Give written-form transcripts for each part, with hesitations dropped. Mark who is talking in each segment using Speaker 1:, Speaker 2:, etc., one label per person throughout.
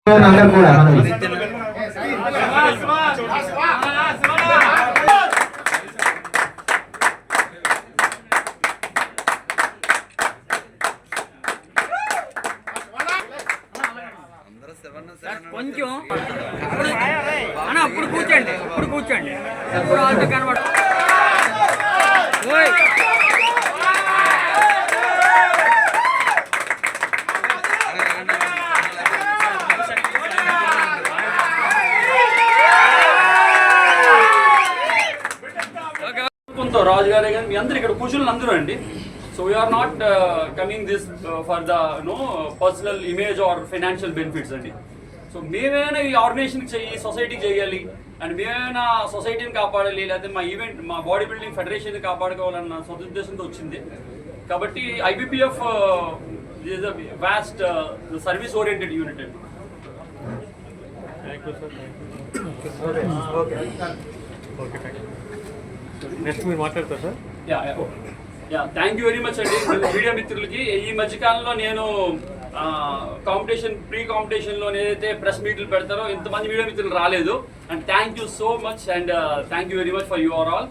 Speaker 1: కొంచెం అప్పుడు కూర్చోండి ఇప్పుడు ఆటో కనబడ రాజు గారే కానీ మీ అందరు ఇక్కడ కూర్చుని అందరూ అండి. So we are not coming this for the personal image or financial benefits అండి. సో మేమైనా ఈ ఆర్గనైజేషన్కి ఈ సొసైటీకి చేయాలి అండ్ మేమైనా సొసైటీని కాపాడాలి, లేకపోతే మా బాడీ బిల్డింగ్ ఫెడరేషన్ని కాపాడుకోవాలన్న సదుద్దేశంతో వచ్చింది. కాబట్టి IBPF is a vast service oriented unit అండి.
Speaker 2: నెక్స్ట్ మీరు మాట్లాడతారు sir.
Speaker 1: Thank you very much అండి మీడియా మిత్రులకి. ఈ మధ్యకాలంలో నేను ప్రీ కాంపిటీషన్లో ఏదైతే ప్రెస్ మీట్లు పెడతారో ఇంతమంది మీడియా మిత్రులు రాలేదు. And thank you so much and thank you very much for your all.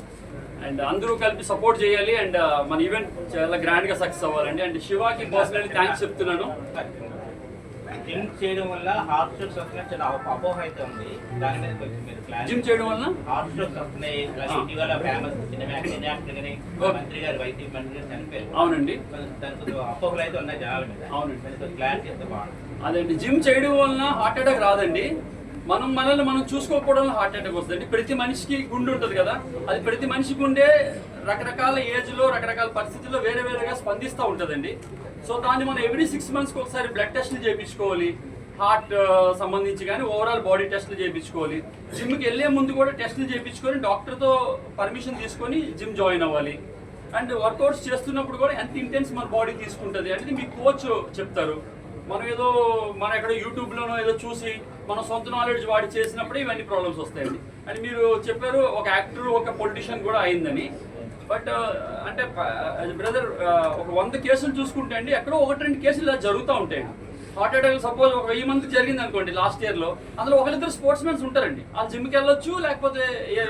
Speaker 1: And అందరూ కలిపి సపోర్ట్ చేయాలి అండ్ మన ఈవెంట్ చాలా గ్రాండ్గా సక్సెస్ అవ్వాలండి. అండ్ శివాకి పర్సనల్లీ థ్యాంక్స్ చెప్తున్నాను.
Speaker 3: జిమ్ చేయడం వల్ల హార్ట్ స్ట్రోక్స్ వస్తున్నాయి, చాలా అపోహ అయితే ఉంది. దాని మీద కొంచెం మీరు క్లారిటీ.
Speaker 1: జిమ్ చేయడం వల్ల
Speaker 3: హార్ట్ స్ట్రోక్స్ వస్తున్నాయి, ఇటీవల ఫేమస్ మంత్రి గారు వైద్య మంత్రి గారు చనిపోయారు.
Speaker 1: అవునండి,
Speaker 3: దానికి అపోహలు అయితే ఉన్నాయి జనాల మీద.
Speaker 1: అవునండి,
Speaker 3: క్లారిటీ అయితే బాగుంది.
Speaker 1: అదండి, జిమ్ చేయడం వలన హార్ట్ అటాక్ రాదండి. మనల్ని మనం చూసుకోకపోవడం హార్ట్ అటాక్ వస్తుందండి. ప్రతి మనిషికి గుండె ఉంటుంది కదా, అది ప్రతి మనిషి గుండె రకరకాల ఏజ్లో రకరకాల పరిస్థితుల్లో వేరే వేరేగా స్పందిస్తూ ఉంటుందండి. సో దాన్ని మనం ఎవ్రీ 6 monthsకి ఒకసారి బ్లడ్ టెస్ట్లు చేయించుకోవాలి, హార్ట్ సంబంధించి కానీ ఓవరాల్ బాడీ టెస్ట్లు చేయించుకోవాలి. జిమ్కి వెళ్ళే ముందు కూడా టెస్టులు చేయించుకొని డాక్టర్తో పర్మిషన్ తీసుకొని జిమ్ జాయిన్ అవ్వాలి. అండ్ వర్కౌట్స్ చేస్తున్నప్పుడు కూడా ఎంత ఇంటెన్స్ మన బాడీ తీసుకుంటుంది అనేది మీ కోచ్ చెప్తారు. మనం ఎక్కడ యూట్యూబ్లోనో ఏదో చూసి మన సొంత నాలెడ్జ్ వాడి చేసినప్పుడే ఇవన్నీ ప్రాబ్లమ్స్ వస్తాయండి. అండ్ మీరు చెప్పారు ఒక యాక్టర్ ఒక పొలిటీషియన్ కూడా అయిందని. బట్ అంటే బ్రదర్ ఒక 100 కేసులు చూసుకుంటే అండి ఎక్కడో 1-2 కేసులు ఇలా జరుగుతూ ఉంటాయండి. హార్ట్ అటాక్ సపోజ్ ఒక 1000 మందికి జరిగింది అనుకోండి లాస్ట్ ఇయర్లో, అందులో 1-2 స్పోర్ట్స్ మెన్స్ ఉంటారండి. వాళ్ళు జిమ్కి వెళ్ళొచ్చు, లేకపోతే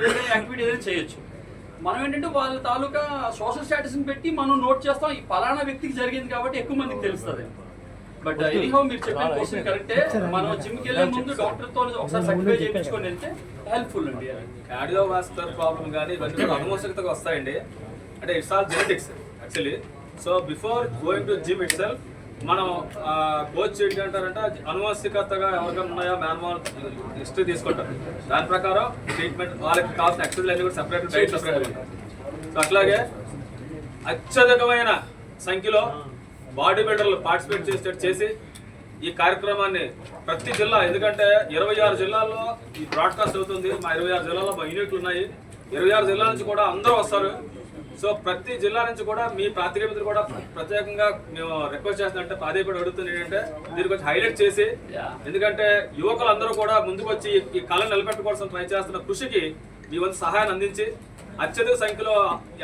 Speaker 1: వేరే యాక్టివిటీ ఏదైనా చేయొచ్చు. మనం ఏంటంటే వాళ్ళ తాలూకా సోషల్ స్టేటస్ని పెట్టి మనం నోట్ చేస్తాం, ఈ పలానా వ్యక్తికి జరిగింది కాబట్టి ఎక్కువ మందికి తెలుస్తుంది. బట్ ఎనీహౌ మీరు చెప్పిన క్వశ్చన్ కరెక్టే. మనం జిమ్కి వెళ్ళే ముందు డాక్టర్తో ఒకసారి సర్టిఫై చేయించుకొని వెళ్తే హెల్ప్ఫుల్ అండి.
Speaker 4: కార్డియోవాస్కులర్ ప్రాబ్లం కానీ ఇవన్నీ కూడా అనువంశికతగా వస్తాయండి. అంటే it's all genetics actually. So before going to gym it self మనం కోచ్ ఏంటి అంటారంటే అనువంశికతగా ఎవరికైనా ఉన్నాయో మ్యాన్మాల్ హిస్టరీ తీసుకుంటారు. దాని ప్రకారం ట్రీట్మెంట్ వాళ్ళకి కావాల్సిన ఎక్సర్సైజ్ అన్ని కూడా సపరేట్ ఉంటాయి. సో అట్లాగే అత్యధికమైన సంఖ్యలో బాడీ బిల్డర్లు పార్టిసిపేట్ చేసి ఈ కార్యక్రమాన్ని ప్రతి జిల్లా, ఎందుకంటే 26 జిల్లాల్లో ఈ బ్రాడ్కాస్ట్ అవుతుంది. మా 26 జిల్లాలో మా యూనిట్లు ఉన్నాయి. 26 జిల్లాల నుంచి కూడా అందరూ వస్తారు. సో ప్రతి జిల్లా నుంచి కూడా మీ ప్రాతినిధ్యం మిత్రులు కూడా ప్రత్యేకంగా మేము రిక్వెస్ట్ చేస్తామంటే ప్రాధాన్యత అడుగుతుంది ఏంటంటే దీన్ని కొంచెం హైలైట్ చేసి, ఎందుకంటే యువకులందరూ కూడా ముందుకు వచ్చి ఈ కళను నిలబెట్టుకోవాల్సిన ట్రై చేస్తున్న కృషికి మీ వంతు సహాయాన్ని అందించి అత్యధిక సంఖ్యలో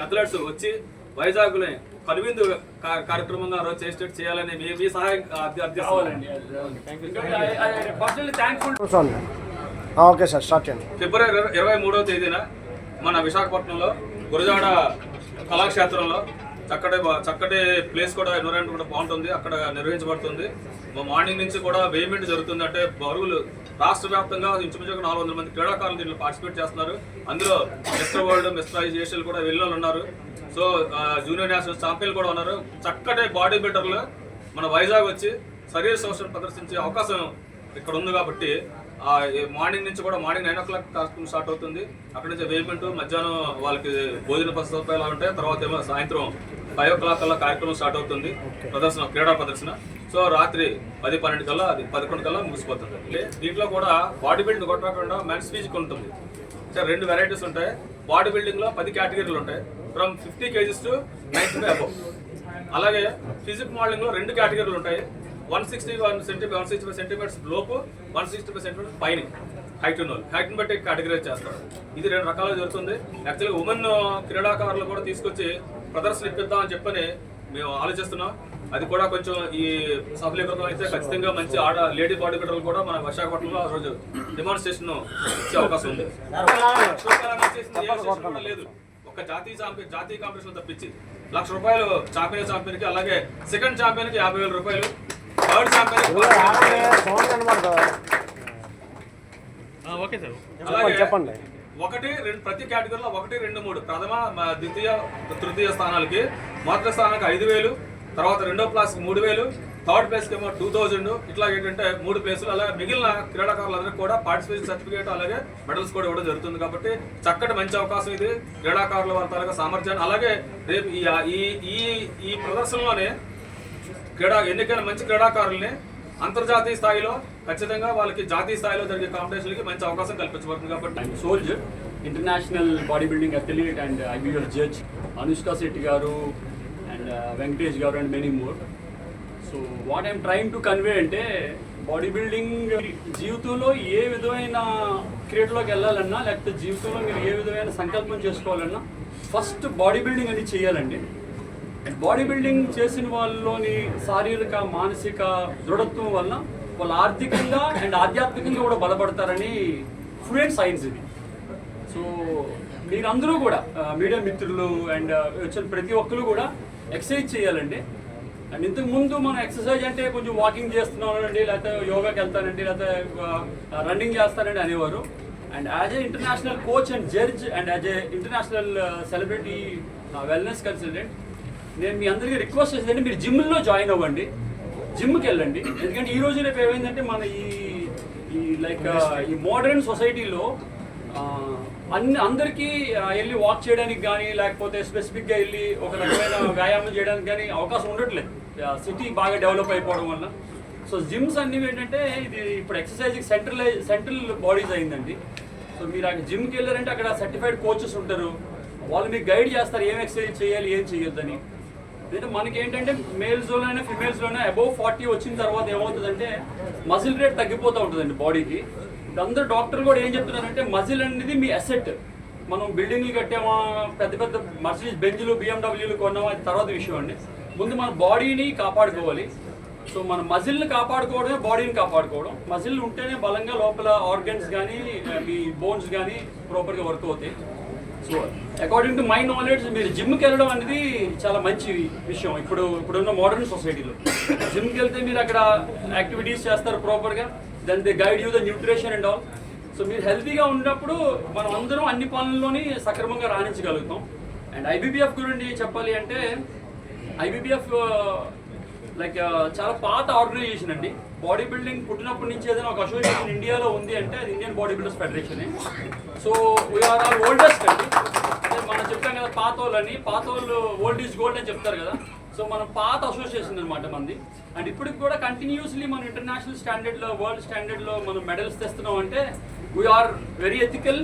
Speaker 4: అథ్లెట్స్ వచ్చి వైజాగ్లో కనువిందు కార్యక్రమంగా రోజు చేసేటట్టు చేయాలని మీ సహాయం అర్థిస్తామండి. ఫిబ్రవరి 23వ తేదీన మన విశాఖపట్నంలో గురజాడ కళాక్షేత్రంలో చక్కటి ప్లేస్ కూడా ఎన్విరాన్మెంట్ కూడా బాగుంటుంది, అక్కడ నిర్వహించబడుతుంది. మార్నింగ్ నుంచి కూడా వేమెంట్ జరుగుతుంది. అంటే బరువులు రాష్ట్ర వ్యాప్తంగా ఇంచుమించుగా 400 మంది క్రీడాకారులు దీంట్లో పార్టిసిపేట్ చేస్తున్నారు. అందులో మిస్టర్ వరల్డ్, మిస్టర్ ఏషియన్ కూడా వెళ్ళిన ఉన్నారు. సో జూనియర్ నేషనల్ ఛాంపియన్లు కూడా ఉన్నారు. చక్కటి బాడీ బిల్డర్లు మన వైజాగ్ వచ్చి శరీర సౌష్ఠవం ప్రదర్శించే అవకాశం ఇక్కడ ఉంది. కాబట్టి మార్నింగ్ నుంచి కూడా మార్నింగ్ 9 o'clock కార్యక్రమం స్టార్ట్ అవుతుంది. అక్కడ నుంచి వేమెంట్, మధ్యాహ్నం వాళ్ళకి భోజన సదుపాయాలు ఉంటాయి. తర్వాత ఏమో సాయంత్రం 5 o'clock కల్లా కార్యక్రమం స్టార్ట్ అవుతుంది, ప్రదర్శన, క్రీడా ప్రదర్శన. సో రాత్రి 10-12 కల్లా, అది 11 కల్లా ముగిసిపోతుంది. దీంట్లో కూడా బాడీ బిల్డింగ్ కొట్టకుండా మెన్స్ ఫిజిక్ ఉంటుంది. అంటే 2 వెరైటీస్ ఉంటాయి. బాడీ బిల్డింగ్లో 10 కేటగిరీలు ఉంటాయి, ఫ్రమ్ 50 kgs to 90 above. అలాగే ఫిజిక్ మోడలింగ్లో 2 కేటగిరీలు ఉంటాయి, 165 సెంటీమీటర్స్ లోపు, 165 సెంటీమీటర్స్ పైన హైట్ ఉన్న వాళ్ళు. హైట్ని బట్టి కేటగిరైజ్ చేస్తారు. ఇది 2 రకాలుగా జరుగుతుంది. యాక్చువల్గా ఉమెన్ క్రీడాకారులు కూడా తీసుకొచ్చి ప్రదర్శన ఇప్పిద్దామని చెప్పని మేము ఆలోచిస్తున్నాం. అది కూడా కొంచెం ఈ సఫలీకృతం అయితే ఖచ్చితంగా మంచి లేడీ బాడీ బిల్డర్లు కూడా మన విశాఖపట్నంలో ఆ రోజు డెమాన్స్ట్రేషన్ ఇచ్చే అవకాశం ఉంది. లేదు ఒక జాతీయ కాంపిటీషన్ తప్పించి ₹1,00,000 ఛాంపియన్ కి, అలాగే సెకండ్ ఛాంపియన్ కి ₹50,000, థర్డ్ ఛాంపియన్
Speaker 2: ఓకే సార్.
Speaker 4: అలాగే ఒకటి రెండు ప్రతి కేటగిరీలో 1, 2, 3 ప్రథమ, ద్వితీయ, తృతీయ స్థానాలకి మొదటి స్థానానికి 5,000, తర్వాత రెండో ప్లేస్ 3,000, థర్డ్ ప్లేస్ కి ఏమో 2,000, ఇట్లా ఏంటంటే 3 ప్లేసులు. అలాగే మిగిలిన క్రీడాకారులందరికీ కూడా పార్టిసిపేషన్ సర్టిఫికేట్ అలాగే మెడల్స్ కూడా ఇవ్వడం జరుగుతుంది. కాబట్టి చక్కటి మంచి అవకాశం ఇది క్రీడాకారుల వారి తాలూకా సామర్థ్యాన్ని. అలాగే రేపు ఈ ప్రదర్శనలోనే ఎన్నికైన మంచి క్రీడాకారుల్ని అంతర్జాతీయ స్థాయిలో ఖచ్చితంగా వాళ్ళకి జాతీయ స్థాయిలో జరిగే కాంపిటీషన్లకి మంచి అవకాశం కల్పించబడుతుంది. కాబట్టి
Speaker 1: soldier international body building affiliate and IBF judge Anushka Shetty గారు అండ్ వెంకటేష్ గారు and many more. So what I'm trying to convey అంటే బాడీ బిల్డింగ్ జీవితంలో ఏ విధమైన క్రీడలోకి వెళ్ళాలన్నా, లేకపోతే జీవితంలో మీరు ఏ విధమైన సంకల్పం చేసుకోవాలన్నా ఫస్ట్ బాడీ బిల్డింగ్ అనేది చేయాలండి. బాడీ బిల్డింగ్ చేసిన వాళ్ళలోని శారీరక మానసిక దృఢత్వం వల్ల వాళ్ళు ఆర్థికంగా అండ్ ఆధ్యాత్మికంగా కూడా బలపడతారని ఫ్లూయెంట్ సైన్స్ ఇది. సో మీరందరూ కూడా మీడియా మిత్రులు అండ్ వచ్చిన ప్రతి ఒక్కరు కూడా ఎక్సర్సైజ్ చేయాలండి. అండ్ ఇంతకుముందు మనం ఎక్సర్సైజ్ అంటే కొంచెం వాకింగ్ చేస్తున్నానండి, లేకపోతే యోగాకి వెళ్తానండి, లేకపోతే రన్నింగ్ చేస్తానండి అనేవారు. And as a international coach and judge and as a international celebrity wellness consultant నేను మీ అందరికీ రిక్వెస్ట్ చేసేదంటే మీరు జిమ్లో జాయిన్ అవ్వండి, జిమ్కి వెళ్ళండి. ఎందుకంటే ఈ రోజు రేపు ఏమైందంటే మన ఈ మోడర్న్ సొసైటీలో అందరికీ వెళ్ళి వాక్ చేయడానికి కానీ, లేకపోతే స్పెసిఫిక్గా వెళ్ళి ఒక రకమైన వ్యాయామం చేయడానికి కానీ అవకాశం ఉండట్లేదు, సిటీ బాగా డెవలప్ అయిపోవడం వల్ల. సో జిమ్స్ అన్నీ ఏంటంటే ఇది ఇప్పుడు ఎక్సర్సైజ్కి సెంట్రల్ బాడీస్ అయిందండి. సో మీరు అక్కడ జిమ్కి వెళ్ళారంటే అక్కడ సర్టిఫైడ్ కోచెస్ ఉంటారు, వాళ్ళు మీకు గైడ్ చేస్తారు ఏం ఎక్సర్సైజ్ చేయాలి ఏం చేయొద్దని. అంటే మనకి ఏంటంటే మేల్స్లోనైనా ఫిమేల్స్లోనే అబౌవ్ 40 వచ్చిన తర్వాత ఏమవుతుందంటే మజిల్ రేట్ తగ్గిపోతూ ఉంటుందండి బాడీకి. అందరూ డాక్టర్ కూడా ఏం చెప్తున్నారంటే మజిల్ అనేది మీ అసెట్. మనం బిల్డింగ్లు కట్టామా, పెద్ద పెద్ద మర్సిడీస్ బెంజ్లు BMWలు కొన్నామా, అది తర్వాత విషయం అండి. ముందు మన బాడీని కాపాడుకోవాలి. సో మన మజిల్ని కాపాడుకోవడమే బాడీని కాపాడుకోవడం. మజిల్ ఉంటేనే బలంగా లోపల ఆర్గన్స్ కానీ మీ బోన్స్ కానీ ప్రాపర్గా వర్క్ అవుతాయి. So according to my knowledge మీరు జిమ్కి వెళ్ళడం అనేది చాలా మంచి విషయం. ఇప్పుడున్న మోడర్న్ సొసైటీలో జిమ్కి వెళ్తే మీరు అక్కడ యాక్టివిటీస్ చేస్తారు ప్రాపర్గా, then they guide you the nutrition and all. So మీరు హెల్తీగా ఉన్నప్పుడు మనం అందరం అన్ని పనుల్లోని సక్రమంగా రాణించగలుగుతాం. అండ్ IBBF గురించి చెప్పాలి అంటే IBBF చాలా పాత ఆర్గనైజేషన్ అండి. బాడీ బిల్డింగ్ పుట్టినప్పటి నుంచి ఏదైనా ఒక అసోసియేషన్ ఇండియాలో ఉంది అంటే అది Indian body builders federation. So we are all oldest అండి. మనం చెప్తాం కదా పాతోళ్ళు ఓల్డ్ ఈజ్ గోల్డ్ అని చెప్తారు కదా. సో మనం పాత అసోసియేషన్ అనమాట మనది. అండ్ ఇప్పటికి కూడా కంటిన్యూస్లీ మనం ఇంటర్నేషనల్ స్టాండర్డ్లో వరల్డ్ స్టాండర్డ్లో మనం మెడల్స్ తెస్తున్నాం అంటే we are very ethical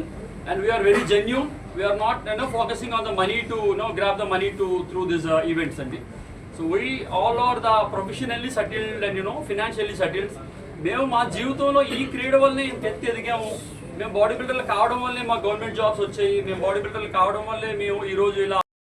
Speaker 1: and we are very genuine. We are not focusing on the money to grab the money through these events and so we all are the professionally settled and financially settled. మేము మా జీవితంలో ఈ క్రీడ వల్లనే ఇంత ఎదిగాము. మేము body బిల్డర్లు కావడం వల్లే మా గవర్నమెంట్ జాబ్స్ వచ్చాయి. మేము బాడీ బిల్డర్లు కావడం వల్లే మేము ఈరోజు ఇలా